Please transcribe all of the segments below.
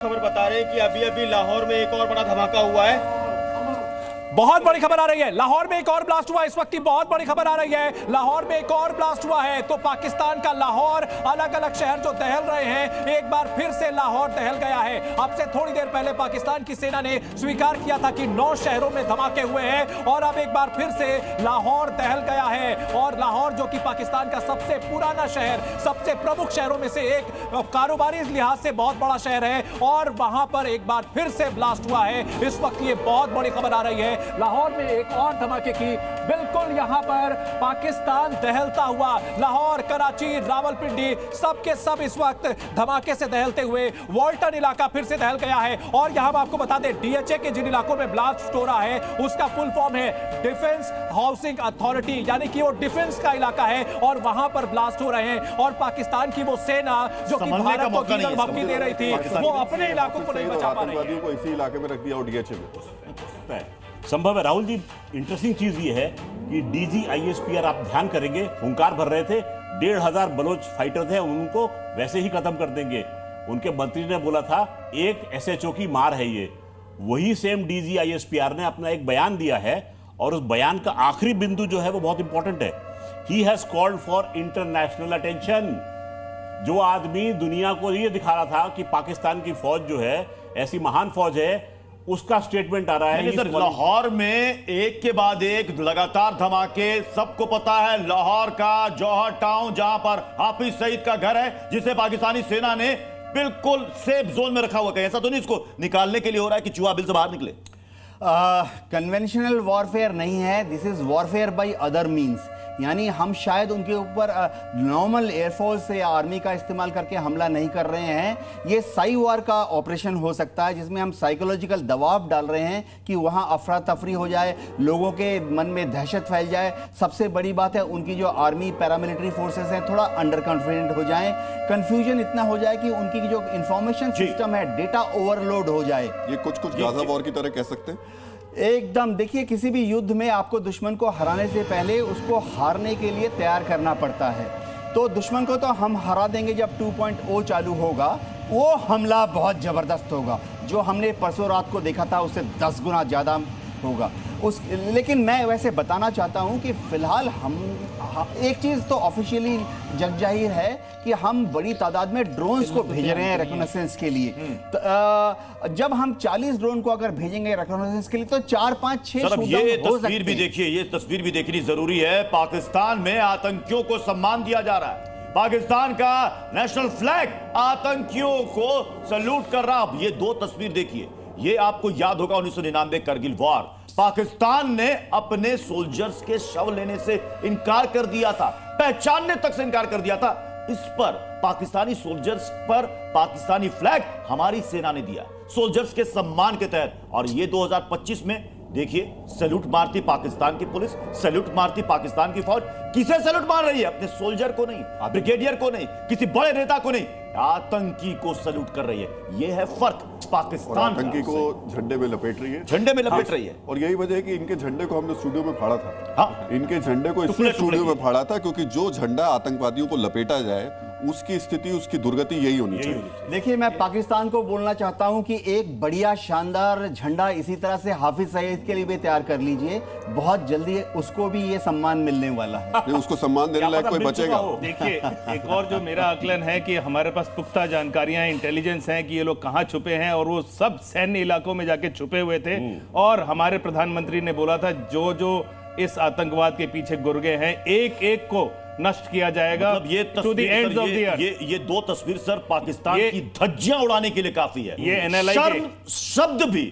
खबर बता रहे हैं कि अभी अभी लाहौर में एक और बड़ा धमाका हुआ है। बहुत बड़ी खबर आ रही है। लाहौर में एक और ब्लास्ट हुआ। इस वक्त की बहुत बड़ी खबर आ रही है। लाहौर में एक और ब्लास्ट हुआ है। तो पाकिस्तान का लाहौर, अलग अलग शहर जो दहल रहे हैं, एक बार फिर से लाहौर दहल गया है। अब से थोड़ी देर पहले पाकिस्तान की सेना ने स्वीकार किया था कि 9 शहरों में धमाके हुए हैं और अब एक बार फिर से लाहौर दहल गया है। और लाहौर जो कि पाकिस्तान का सबसे पुराना शहर, सबसे प्रमुख शहरों में से एक, कारोबारी लिहाज से बहुत बड़ा शहर है और वहां पर एक बार फिर से ब्लास्ट हुआ है। इस वक्त ये बहुत बड़ी खबर आ रही है। लाहौर में एक और धमाके की, बिल्कुल यहां पर पाकिस्तान दहलता हुआ, लाहौर, कराची, रावलपिंडी सब के सब इस वक्त धमाके से दहलते हुए। वॉल्टन इलाका फिर से दहल गया है। और यहां आपको बता दें, डीएचए के जिन इलाकों में ब्लास्ट हो रहा है उसका फुल फॉर्म है डिफेंस हाउसिंग अथॉरिटी, यानी कि वो डिफेंस का इलाका है और वहां पर ब्लास्ट हो रहे हैं। और पाकिस्तान की वो सेना जो कि भारत को धमकी दे रही थी, वो अपने इलाकों को नहीं बचा पा रही है। को इसी इलाके में रख दिया और डीएचए में संभव है। राहुल जी, इंटरेस्टिंग चीज ये है कि डीजी आईएसपीआर आप ध्यान करेंगे, हुंकार भर रहे थे, 1,500 बलोच फाइटर थे, उनको वैसे ही खत्म कर देंगे। उनके मंत्री ने बोला था एक एसएचओ की मार है ये। वही सेम डीजी आईएसपीआर ने अपना एक बयान दिया है और उस बयान का आखिरी बिंदु जो है वो बहुत इंपॉर्टेंट है। He has called for international attention. जो आदमी दुनिया को ये दिखा रहा था कि पाकिस्तान की फौज जो है ऐसी महान फौज है, उसका स्टेटमेट आ रहा है। सर, लाहौर में एक के बाद एक लगातार धमाके, सबको पता है लाहौर का जौहर टाउन जहां पर हाफिज सईद का घर है, जिसे पाकिस्तानी सेना ने बिल्कुल सेफ जोन में रखा हुआ है। ऐसा तो नहीं इसको निकालने के लिए हो रहा है कि चूहा बिल से बाहर निकले? कन्वेंशनल वॉरफेयर नहीं है, this is warfare by other means. यानी हम शायद उनके ऊपर नॉर्मल एयरफोर्स या आर्मी का इस्तेमाल करके हमला नहीं कर रहे हैं। ये साई वार का ऑपरेशन हो सकता है जिसमें हम साइकोलॉजिकल दबाव डाल रहे हैं कि वहाँ अफरा तफरी हो जाए, लोगों के मन में दहशत फैल जाए। सबसे बड़ी बात है उनकी जो आर्मी पैरामिलिट्री फोर्सेस हैं थोड़ा अंडर कॉन्फिडेंट हो जाए, कंफ्यूजन इतना हो जाए कि उनकी जो इंफॉर्मेशन सिस्टम है डेटा ओवरलोड हो जाए। ये कुछ गाजा वॉर की तरह कह सकते हैं एकदम। देखिए, किसी भी युद्ध में आपको दुश्मन को हराने से पहले उसको हारने के लिए तैयार करना पड़ता है। तो दुश्मन को तो हम हरा देंगे जब 2.0 चालू होगा, वो हमला बहुत ज़बरदस्त होगा। जो हमने परसों रात को देखा था उससे 10 गुना ज़्यादा होगा लेकिन मैं वैसे बताना चाहता हूं कि फिलहाल हम एक चीज़ तो ऑफिशियली जग जाहिर है कि हम बड़ी तादाद में ड्रोन्स को भेज रहे हैं रिकॉग्निशंस के लिए। जब हम 40 ड्रोन को अगर भेजेंगे रिकॉग्निशंस के लिए तो 4, 5, 6 ये तस्वीर भी देखिए, ये तस्वीर भी देखनी जरूरी है। पाकिस्तान में आतंकियों को सम्मान दिया जा रहा है। पाकिस्तान का नेशनल फ्लैग आतंकियों को सल्यूट कर रहा। ये 2 तस्वीर देखिए। ये आपको याद होगा 1999 करगिल वॉर, पाकिस्तान ने अपने सोल्जर्स के शव लेने से इनकार कर दिया था, पहचानने तक से इनकार कर दिया था। इस पर पाकिस्तानी सोल्जर्स पर पाकिस्तानी फ्लैग हमारी सेना ने दिया, सोल्जर्स के सम्मान के तहत। और ये 2025 में देखिए, सैल्यूट मारती पाकिस्तान की पुलिस, सैल्यूट मारती पाकिस्तान की फौज। किसे सैल्यूट मार रही है? अपने सोल्जर को नहीं, ब्रिगेडियर को नहीं, किसी बड़े नेता को नहीं, आतंकी को सैल्यूट कर रही है। यह है फर्क पाकिस्तान। आतंकी को झंडे में लपेट रही है, झंडे में लपेट रही है। और यही वजह है कि इनके झंडे को हमने स्टूडियो में फाड़ा था। हाँ, इनके झंडे को इसलिए स्टूडियो में फाड़ा था क्योंकि जो झंडा आतंकवादियों को लपेटा जाए उसकी स्थिति, उसकी दुर्गति यही होनी चाहिए। देखिए, मैं पाकिस्तान को बोलना चाहता हूं कि एक बढ़िया शानदार झंडा इसी तरह से हाफिज सईद के लिए भी तैयार कर लीजिए। बहुत जल्दी उसको भी ये सम्मान मिलने वाला है। उसको सम्मान देने लायक कोई बचेगा? देखिए, एक और जो मेरा आकलन है कि हमारे पास पुख्ता जानकारियां, इंटेलिजेंस हैं कि ये लोग कहां छुपे हैं, और वो सब सैन्य इलाकों में जाके छुपे हुए थे। और हमारे प्रधानमंत्री ने बोला था जो जो इस आतंकवाद के पीछे गुर्गे हैं, एक एक को नष्ट किया जाएगा। मतलब ये तस्वीर, ये 2 तस्वीर सर पाकिस्तान की धज्जियां उड़ाने के लिए काफी है। ये एनएलआई शब्द भी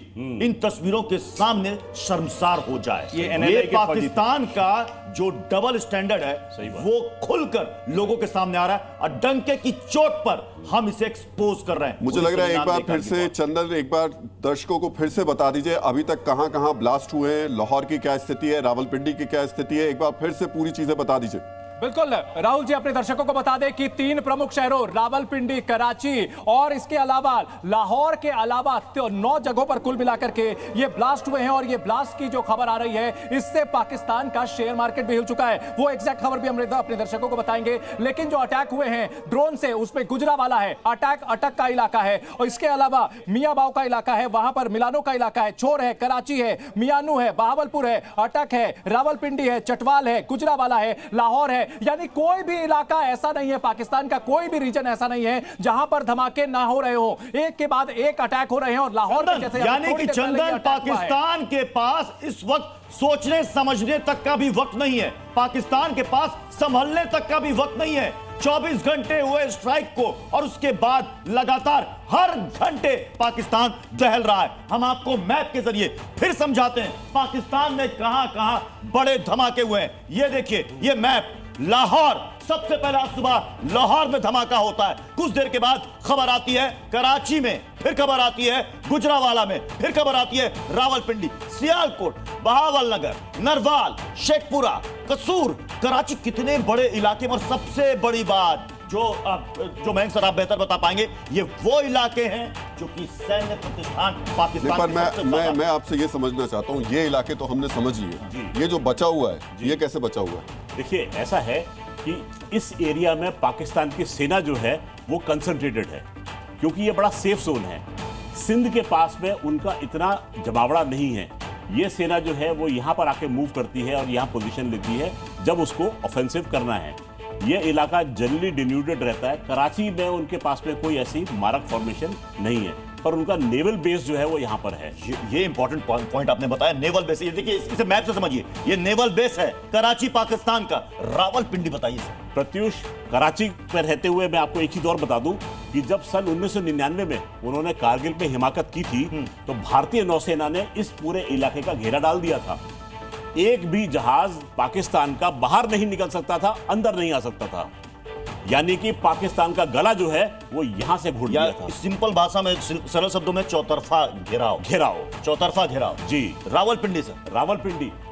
इन तस्वीरों के सामने शर्मसार हो जाए। ये पाकिस्तान का जो डबल स्टैंडर्ड है वो खुलकर लोगों के सामने आ रहा है और डंके की चोट पर हम इसे एक्सपोज कर रहे हैं। मुझे लग रहा है एक बार फिर से चंदन, एक बार दर्शकों को फिर से बता दीजिए अभी तक कहां कहां ब्लास्ट हुए हैं, लाहौर की क्या स्थिति है, रावलपिंडी की क्या स्थिति है, एक बार फिर से पूरी चीजें बता दीजिए। बिल्कुल राहुल जी, अपने दर्शकों को बता दें कि 3 प्रमुख शहरों रावलपिंडी, कराची और इसके अलावा लाहौर के अलावा 9 जगहों पर कुल मिलाकर के ये ब्लास्ट हुए हैं। और ये ब्लास्ट की जो खबर आ रही है, इससे पाकिस्तान का शेयर मार्केट भी हिल चुका है। वो एग्जैक्ट खबर भी हम अपने दर्शकों को बताएंगे। लेकिन जो अटैक हुए हैं ड्रोन से, उसमें गुजरावाला है, अटक का इलाका है, और इसके अलावा मियाबाव का इलाका है, वहां पर मिलानो का इलाका है, छोर है, कराची है, मियानू है, बहावलपुर है, अटक है, रावलपिंडी है, चटवाल है, गुजरावाला है, लाहौर है। यानी कोई भी इलाका ऐसा नहीं है, पाकिस्तान का कोई भी रीजन ऐसा नहीं है जहां पर धमाके ना हो रहे हो। एक के बाद एक अटैक हो रहे हैं। और लाहौर में जैसे यानी कि चंदन, पाकिस्तान के पास इस वक्त सोचने समझने तक का भी वक्त नहीं है, पाकिस्तान के पास संभलने तक का भी वक्त नहीं है। 24 घंटे हुए स्ट्राइक को और उसके बाद लगातार हर घंटे पाकिस्तान दहल रहा है। हम आपको मैप के जरिए फिर समझाते हैं पाकिस्तान में कहां-कहां बड़े धमाके हुए हैं। ये देखिए, ये मैप लाहौर, सबसे पहले सुबह लाहौर में धमाका होता है, कुछ देर के बाद खबर आती है कराची में, फिर खबर आती है गुजरावाला में, फिर खबर आती है रावलपिंडी, सियालकोट, बहावलनगर, नरवाल, शेखपुरा, कसूर, कराची। कितने बड़े इलाके। और सबसे बड़ी बात जो मयंक सर आप बेहतर बता पाएंगे, ये वो इलाके हैं जो कि सैन्य प्रतिष्ठान पाकिस्तान पर मैं आपसे ये समझना चाहता हूँ, ये इलाके तो हमने समझ लिए, ये जो बचा हुआ है ये कैसे बचा हुआ है? देखिए, ऐसा है कि इस एरिया में पाकिस्तान की सेना जो है वो कंसंट्रेटेड है, क्योंकि ये बड़ा सेफ जोन है। सिंध के पास में उनका इतना जमावड़ा नहीं है। ये सेना जो है वो यहाँ पर आके मूव करती है और यहाँ पोजीशन लेती है जब उसको ऑफेंसिव करना है। ये इलाका जनरली डिन्यूटेड रहता है। कराची में उनके पास में कोई ऐसी मारक फॉर्मेशन नहीं है, पर उनका नेवल बेस जो है वो यहाँ पर है। ये इंपॉर्टेंट पॉइंट आपने बताया, नेवल बेस। ये देखिए, इसे मैप से समझिए, ये नेवल बेस है कराची पाकिस्तान का। रावलपिंडी बताइए सर। प्रत्युष, कराची पर रहते हुए मैं आपको एक चीज और बता दूं कि जब सन 1999 में उन्होंने कारगिल पे हिमाकत की थी, तो भारतीय नौसेना ने इस पूरे इलाके का घेरा डाल दिया था। एक भी जहाज पाकिस्तान का बाहर नहीं निकल सकता था, अंदर नहीं आ सकता था। यानी कि पाकिस्तान का गला जो है वो यहां से घुट गया था। सिंपल भाषा में, सरल शब्दों में, चौतरफा घेराव। चौतरफा घेराव जी। रावलपिंडी सर।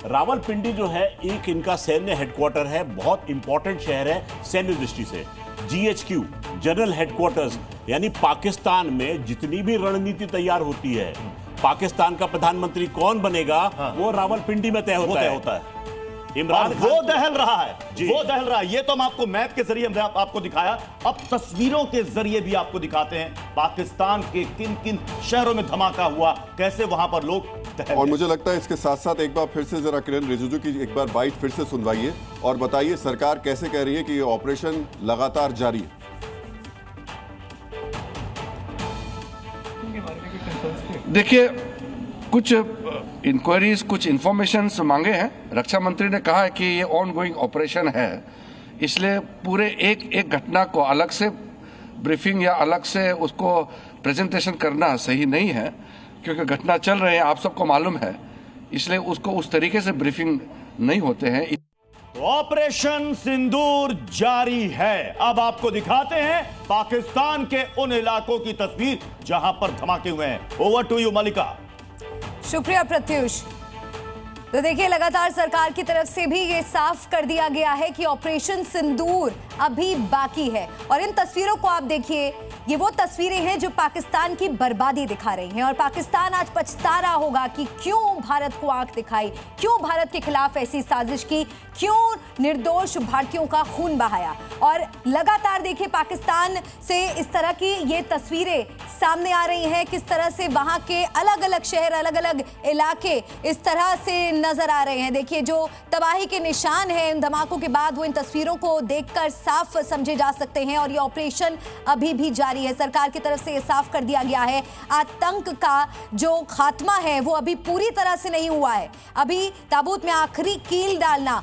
रावलपिंडी जो है एक इनका सैन्य हेडक्वार्टर है, बहुत इंपॉर्टेंट शहर है सैन्य दृष्टि से। GHQ, जनरल हेडक्वार्टर्स, यानी पाकिस्तान में जितनी भी रणनीति तैयार होती है, पाकिस्तान का प्रधानमंत्री कौन बनेगा, वो रावलपिंडी में तय होता है। इमरान वो दहल रहा है, वो दहल रहा है। ये तो हम आपको मैप के जरिए हमने आपको दिखाया, अब तस्वीरों के जरिए भी आपको दिखाते हैं पाकिस्तान के किन किन शहरों में धमाका हुआ, कैसे वहां पर लोग दहल। और मुझे लगता है इसके साथ साथ एक बार फिर से जरा किरण रिजिजू की एक बार बाइट फिर से सुनवाइए और बताइए सरकार कैसे कह रही है कि ये ऑपरेशन लगातार जारी है। देखिए, कुछ इंक्वायरीज, कुछ इंफॉर्मेशन मांगे हैं। रक्षा मंत्री ने कहा है कि ये ऑन गोइंग ऑपरेशन है, इसलिए पूरे एक घटना को अलग से ब्रीफिंग या अलग से उसको प्रेजेंटेशन करना सही नहीं है, क्योंकि घटना चल रहे हैं, आप सबको मालूम है, इसलिए उसको उस तरीके से ब्रीफिंग नहीं होते हैं। ऑपरेशन सिंदूर जारी है। अब आपको दिखाते हैं पाकिस्तान के उन इलाकों की तस्वीर जहां पर धमाके हुए हैं। ओवर टू यू मलिका। शुक्रिया प्रत्युष। तो देखिए, लगातार सरकार की तरफ से भी ये साफ कर दिया गया है कि ऑपरेशन सिंदूर अभी बाकी है। और इन तस्वीरों को आप देखिए, ये वो तस्वीरें हैं जो पाकिस्तान की बर्बादी दिखा रही हैं। और पाकिस्तान आज पछता रहा होगा कि क्यों भारत को आंख दिखाई, क्यों भारत के खिलाफ ऐसी साजिश की, क्यों निर्दोष भारतीयों का खून बहाया। और लगातार देखिए, पाकिस्तान से इस तरह की ये तस्वीरें सामने आ रही हैं, किस तरह से वहां के अलग अलग शहर, अलग अलग इलाके इस तरह से नजर आ रहे हैं। देखिए, जो तबाही के निशान हैं इन धमाकों के बाद, वो इन तस्वीरों को देखकर साफ समझे जा सकते हैं। और ये ऑपरेशन अभी भी जारी है। सरकार की तरफ से ये साफ कर दिया गया है, आतंक का जो खात्मा है वो अभी पूरी तरह से नहीं हुआ है। अभी ताबूत में आखिरी कील डालना